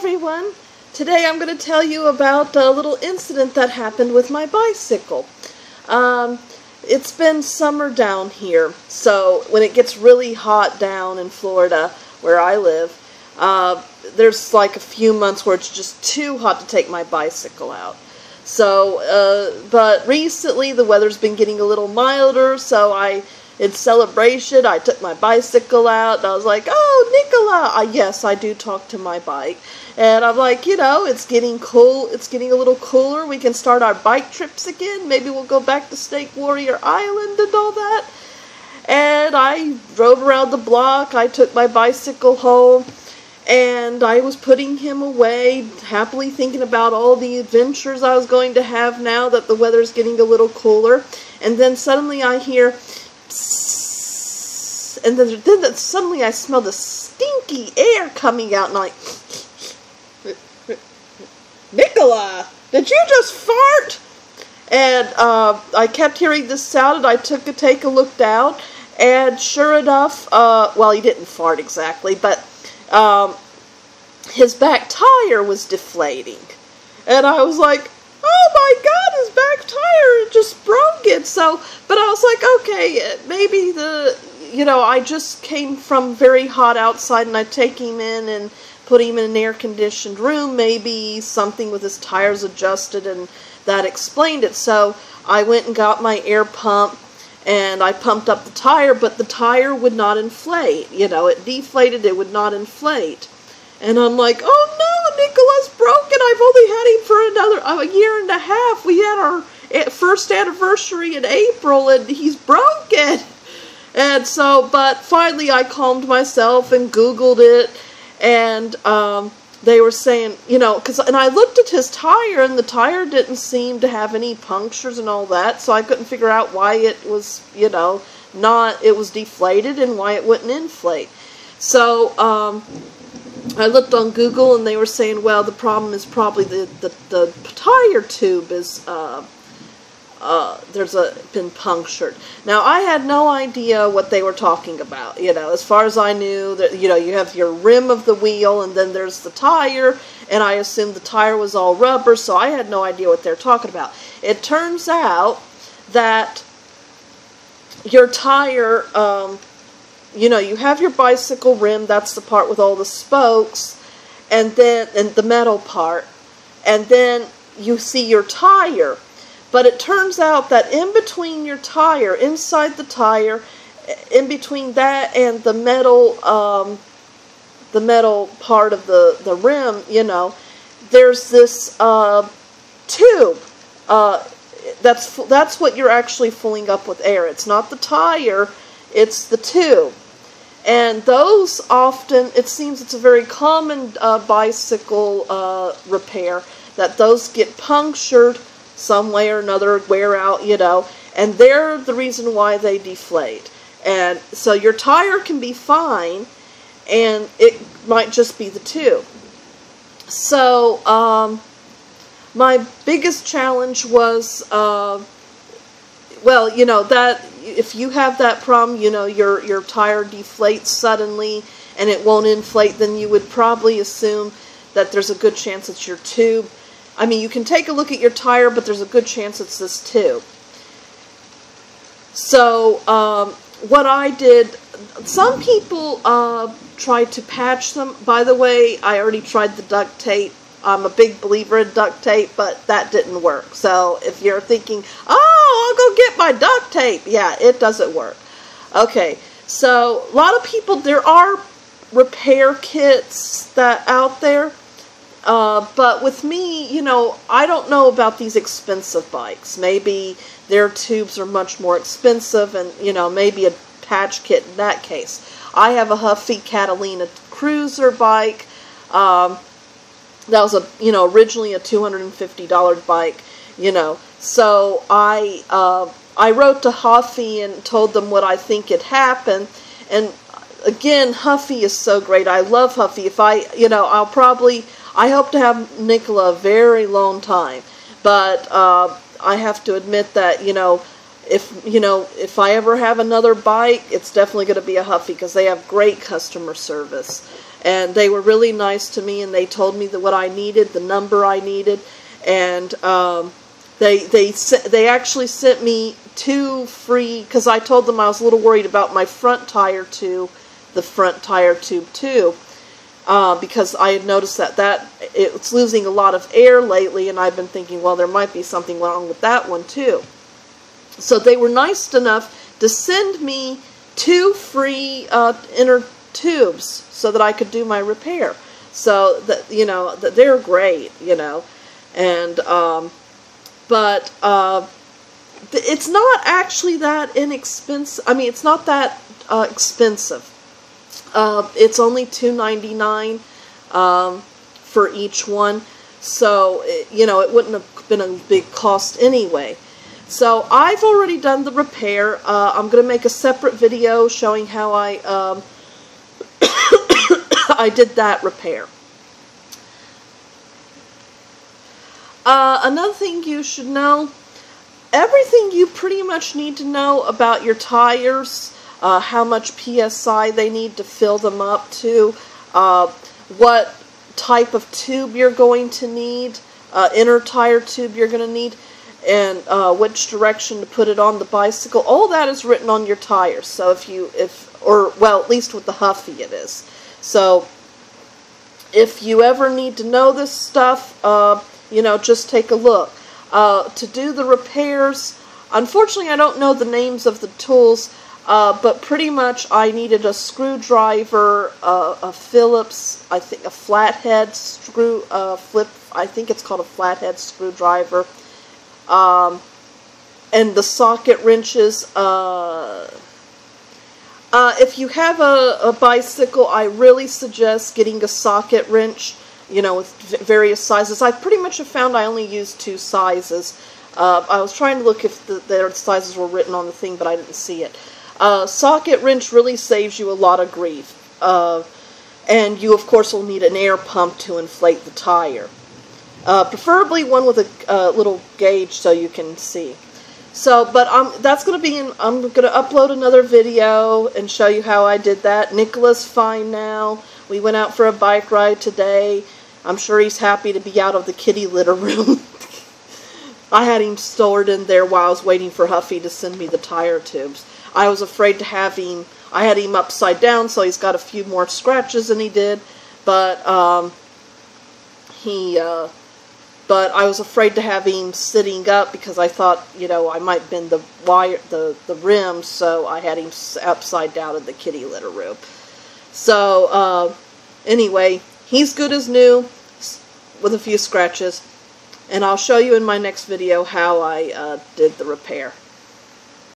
everyone. Today I'm going to tell you about a little incident that happened with my bicycle. It's been summer down here, so when it gets really hot down in Florida, where I live, there's like a few months where it's just too hot to take my bicycle out. So, but recently the weather's been getting a little milder, so in celebration, I took my bicycle out, and I was like, oh, Nicola! Yes, I do talk to my bike. And I'm like, you know, it's getting cool, it's getting a little cooler, we can start our bike trips again, maybe we'll go back to Snake Warrior Island and all that. And I rode around the block, I took my bicycle home, and I was putting him away, happily thinking about all the adventures I was going to have now that the weather's getting a little cooler. And then suddenly I hear, and then suddenly I smell the stinky air coming out, and I'm like, Nicola, did you just fart? And I kept hearing this sound, and I took a look down, and sure enough, well, he didn't fart exactly, but his back tire was deflating. And I was like, oh my God, his back tire just broke it. So, but I was like, okay, maybe I just came from very hot outside, and I take him in and put him in an air-conditioned room. Maybe something with his tires adjusted, and that explained it. So I went and got my air pump, and I pumped up the tire, but the tire would not inflate. You know, it deflated, it would not inflate. And I'm like, oh no, Nicola's broken. I've only had him for a year and a half. We had our first anniversary in April, and he's broken. And so, but finally I calmed myself and Googled it, and they were saying, and I looked at his tire, and the tire didn't seem to have any punctures and all that, so I couldn't figure out why it was, it was deflated and why it wouldn't inflate. So, I looked on Google, and they were saying, well, the problem is probably the tire tube is, been punctured. Now, I had no idea what they were talking about. As far as I knew, that you have your rim of the wheel, and then there's the tire, and I assumed the tire was all rubber, so I had no idea what they're talking about. It turns out that your tire, you have your bicycle rim, that's the part with all the spokes, and the metal part, and then you see your tire. But it turns out that in between your tire, inside the tire, in between that and the metal part of the rim, there's this tube. That's what you're actually filling up with air. It's not the tire, it's the tube. And those often, it seems it's a very common bicycle repair, that those get punctured some way or another, wear out, and they're the reason why they deflate. And so your tire can be fine, and it might just be the tube. So, my biggest challenge was, that if you have that problem, your tire deflates suddenly and it won't inflate, then you would probably assume that there's a good chance it's your tube. I mean, you can take a look at your tire, but there's a good chance it's this tube. So, what I did, some people tried to patch them. By the way, I already tried the duct tape. I'm a big believer in duct tape, but that didn't work. So, if you're thinking, oh, I'll go get my duct tape. Yeah, it doesn't work. Okay, so a lot of people, there are repair kits out there. But with me, I don't know about these expensive bikes. Maybe their tubes are much more expensive, and, maybe a patch kit in that case. I have a Huffy Catalina cruiser bike. That was originally a $250 bike, So I wrote to Huffy and told them what I think had happened. And again, Huffy is so great. I love Huffy. If I hope to have Nicola a very long time, but I have to admit that if I ever have another bike, it's definitely going to be a Huffy, because they have great customer service. and they were really nice to me, and they told me what I needed, the number I needed, and they actually sent me 2 free, because I told them I was a little worried about my front tire tube, the front tire tube too, because I had noticed that it's losing a lot of air lately, and I've been thinking, well, there might be something wrong with that one too. So they were nice enough to send me 2 free inner tubes so that I could do my repair. So that, you know, that they're great, you know, and but it's not actually that inexpensive. I mean, it's not that expensive. It's only $2.99 for each one, so you know, it wouldn't have been a big cost anyway. So I've already done the repair. I'm going to make a separate video showing how I I did that repair. Another thing you should know, everything you pretty much need to know about your tires, how much PSI they need to fill them up to, what type of tube you're going to need, inner tire tube you're going to need, and which direction to put it on the bicycle. All that is written on your tires. So well, at least with the Huffy it is. So if you ever need to know this stuff, you know, just take a look. To do the repairs, unfortunately I don't know the names of the tools, but pretty much I needed a screwdriver, a Phillips, I think a flathead screw, I think it's called a flathead screwdriver, and the socket wrenches. If you have a bicycle, I really suggest getting a socket wrench, you know, with various sizes. I pretty much have found I only use 2 sizes. I was trying to look if their sizes were written on the thing, but I didn't see it. Socket wrench really saves you a lot of grief. And you, of course, will need an air pump to inflate the tire. Preferably one with a little gauge so you can see. So, but that's going to be I'm going to upload another video and show you how I did that. Nicola's fine now. We went out for a bike ride today. I'm sure he's happy to be out of the kitty litter room. I had him stored in there while I was waiting for Huffy to send me the tire tubes. I was afraid to have him, I had him upside down, so he's got a few more scratches than he did, but but I was afraid to have him sitting up because I thought, you know, I might bend the wire, the rim, so I had him upside down in the kitty litter room. So, anyway, he's good as new, with a few scratches, and I'll show you in my next video how I did the repair.